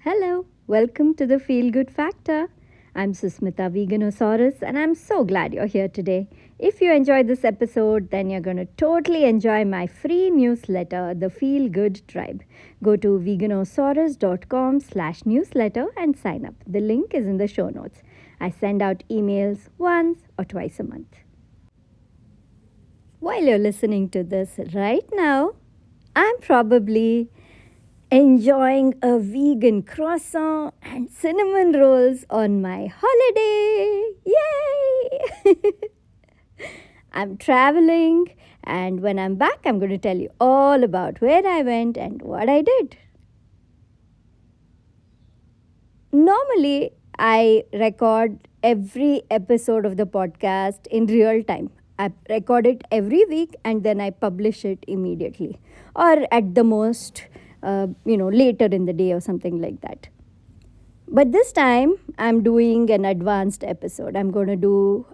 Hello, welcome to the Feel Good Factor. I'm Susmita Veganosaurus and I'm so glad you're here today. If you enjoyed this episode, then you're going to totally enjoy my free newsletter, The Feel Good Tribe. Go to veganosaurus.com/newsletter and sign up. The link is in the show notes. I send out emails once or twice a month. While you're listening to this right now, I'm probably enjoying a vegan croissant and cinnamon rolls on my holiday. Yay! I'm traveling, and when I'm back, I'm going to tell you all about where I went and what I did. Normally, I record every episode of the podcast in real time. I record it every week and then I publish it immediately, or at the most, later in the day or something like that. But this time I'm doing an advanced episode. I'm going to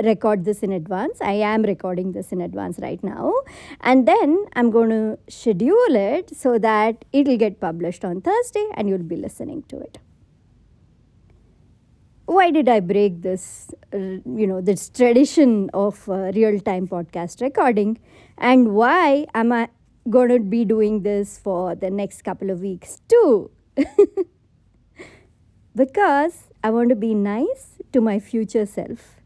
record this in advance. I am recording this in advance right now, and then I'm going to schedule it so that it'll get published on Thursday and you'll be listening to it. Why did I break this tradition of real-time podcast recording, and why am I going to be doing this for the next couple of weeks too? Because I want to be nice to my future self.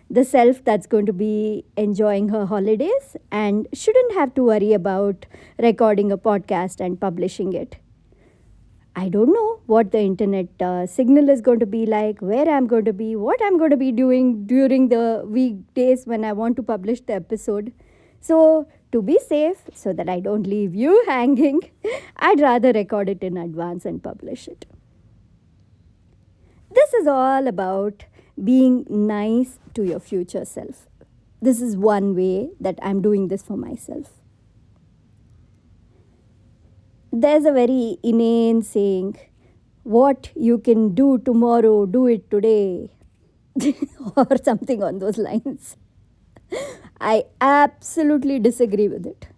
The self that's going to be enjoying her holidays and shouldn't have to worry about recording a podcast and publishing it. I don't know what the internet signal is going to be like, where I'm going to be, what I'm going to be doing during the weekdays when I want to publish the episode. So, to be safe, so that I don't leave you hanging, I'd rather record it in advance and publish it. This is all about being nice to your future self. This is one way that I'm doing this for myself. There's a very inane saying, what you can do tomorrow, do it today, or something on those lines. I absolutely disagree with it.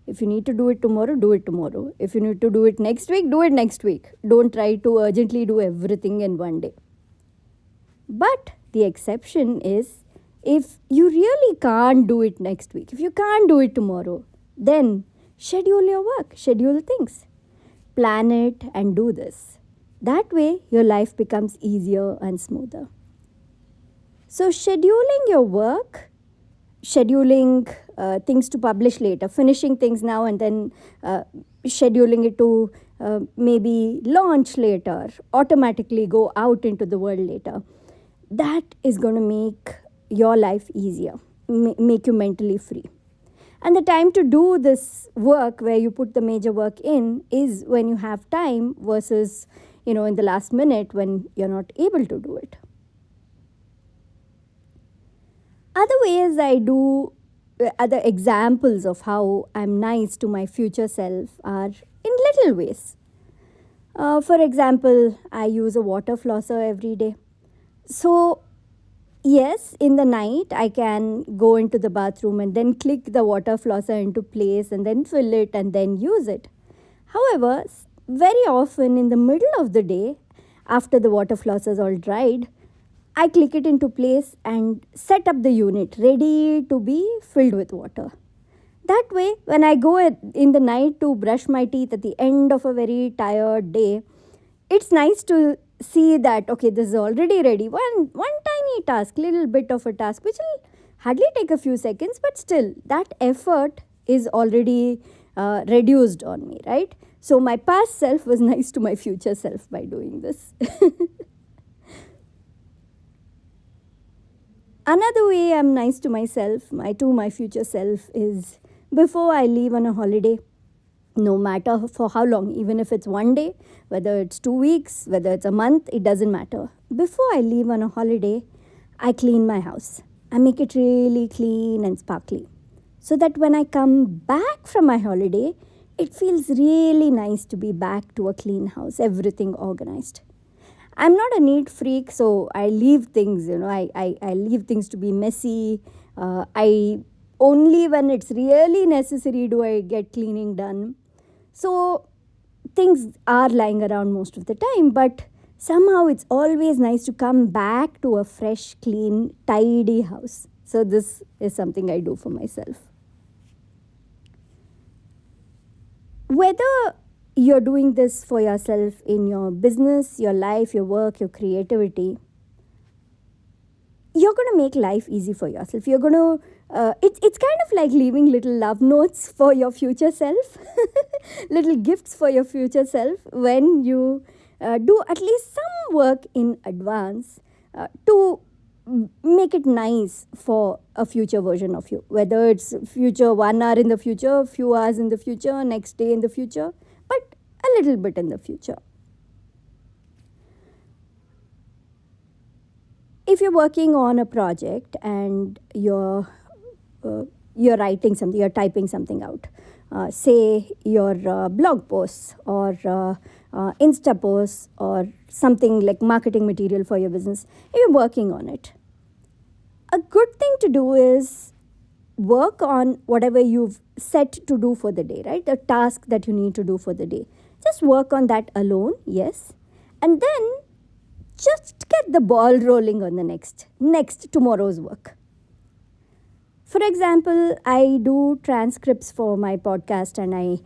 If you need to do it tomorrow, do it tomorrow. If you need to do it next week, do it next week. Don't try to urgently do everything in one day. But the exception is, if you really can't do it next week, if you can't do it tomorrow, then schedule your work, schedule things. Plan it and do this. That way, your life becomes easier and smoother. So, scheduling your work, scheduling things to publish later, finishing things now and then scheduling it to maybe launch later, automatically go out into the world later. That is going to make your life easier, make you mentally free. And the time to do this work, where you put the major work in, is when you have time versus, in the last minute when you're not able to do it. Other ways I do, other examples of how I'm nice to my future self are in little ways. For example, I use a water flosser every day. So, yes, in the night I can go into the bathroom and then click the water flosser into place and then fill it and then use it. However, very often in the middle of the day, after the water flosser is all dried, I click it into place and set up the unit ready to be filled with water. That way, when I go in the night to brush my teeth at the end of a very tired day, it's nice to see that, okay, this is already ready. One tiny task, little bit of a task, which will hardly take a few seconds, but still, that effort is already reduced on me, right? So my past self was nice to my future self by doing this. Another way I'm nice to myself, my future self, is before I leave on a holiday, no matter for how long, even if it's one day, whether it's 2 weeks, whether it's a month, it doesn't matter. Before I leave on a holiday, I clean my house. I make it really clean and sparkly, so that when I come back from my holiday, it feels really nice to be back to a clean house, everything organized. I'm not a neat freak, so I leave things, I leave things to be messy. I only when it's really necessary do I get cleaning done. So things are lying around most of the time, but somehow it's always nice to come back to a fresh, clean, tidy house. So this is something I do for myself. Whether you're doing this for yourself in your business, your life, your work, your creativity, you're going to make life easy for yourself. You're going to, it's kind of like leaving little love notes for your future self, little gifts for your future self when you do at least some work in advance to make it nice for a future version of you. Whether it's future 1 hour in the future, few hours in the future, next day in the future, but a little bit in the future. If you're working on a project and you're writing something, you're typing something out, say your blog posts or Insta posts or something like marketing material for your business, if you're working on it, a good thing to do is work on whatever you've set to do for the day, right? The task that you need to do for the day. Just work on that alone, yes. And then just get the ball rolling on the next tomorrow's work. For example, I do transcripts for my podcast and I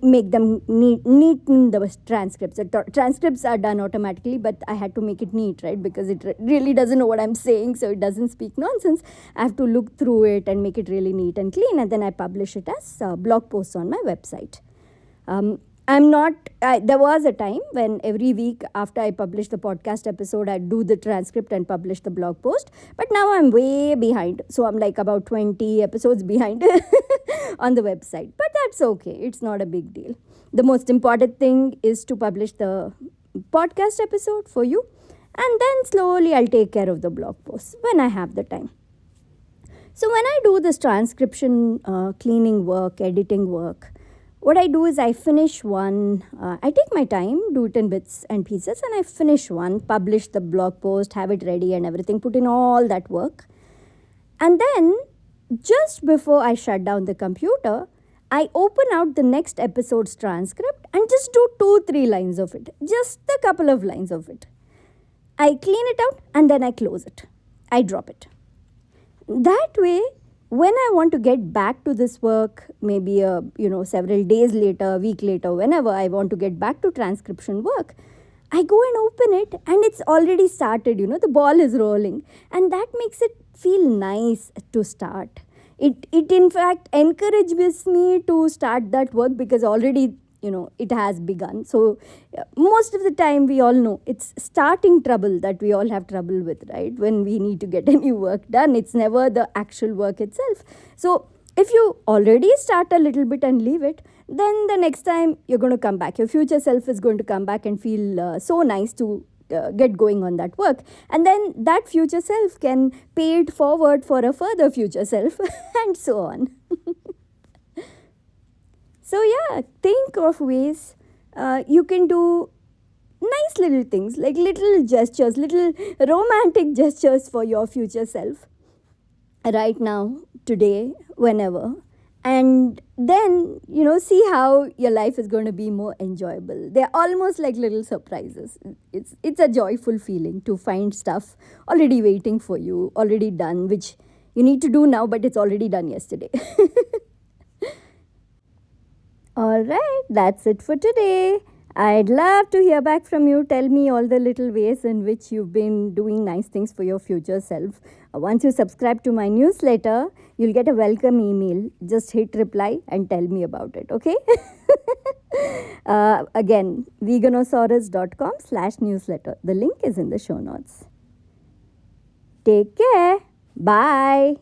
make them neaten the transcripts. The transcripts are done automatically, but I had to make it neat, right? Because it really doesn't know what I'm saying, so it doesn't speak nonsense. I have to look through it and make it really neat and clean, and then I publish it as blog posts on my website. There was a time when every week after I publish the podcast episode, I'd do the transcript and publish the blog post. But now I'm way behind. So I'm like about 20 episodes behind on the website. But that's okay. It's not a big deal. The most important thing is to publish the podcast episode for you. And then slowly I'll take care of the blog posts when I have the time. So when I do this transcription, cleaning work, editing work, what I do is I finish one, I take my time, do it in bits and pieces, and I finish one, publish the blog post, have it ready and everything, put in all that work. And then, just before I shut down the computer, I open out the next episode's transcript and just do 2-3 lines of it, just a couple of lines of it. I clean it out and then I close it. I drop it. That way, when I want to get back to this work, maybe several days later, a week later, whenever I want to get back to transcription work, I go and open it and it's already started, the ball is rolling. And that makes it feel nice to start. It in fact encourages me to start that work because already it has begun. So most of the time we all know it's starting trouble that we all have trouble with, right? When we need to get any work done, it's never the actual work itself. So if you already start a little bit and leave it, then the next time you're going to come back. Your future self is going to come back and feel so nice to get going on that work. And then that future self can pay it forward for a further future self and so on. So yeah, think of ways you can do nice little things, like little gestures, little romantic gestures for your future self right now, today, whenever. And then, see how your life is going to be more enjoyable. They're almost like little surprises. It's a joyful feeling to find stuff already waiting for you, already done, which you need to do now, but it's already done yesterday. Alright, that's it for today. I'd love to hear back from you. Tell me all the little ways in which you've been doing nice things for your future self. Once you subscribe to my newsletter, you'll get a welcome email. Just hit reply and tell me about it, okay? Again, veganosaurus.com/newsletter. The link is in the show notes. Take care. Bye.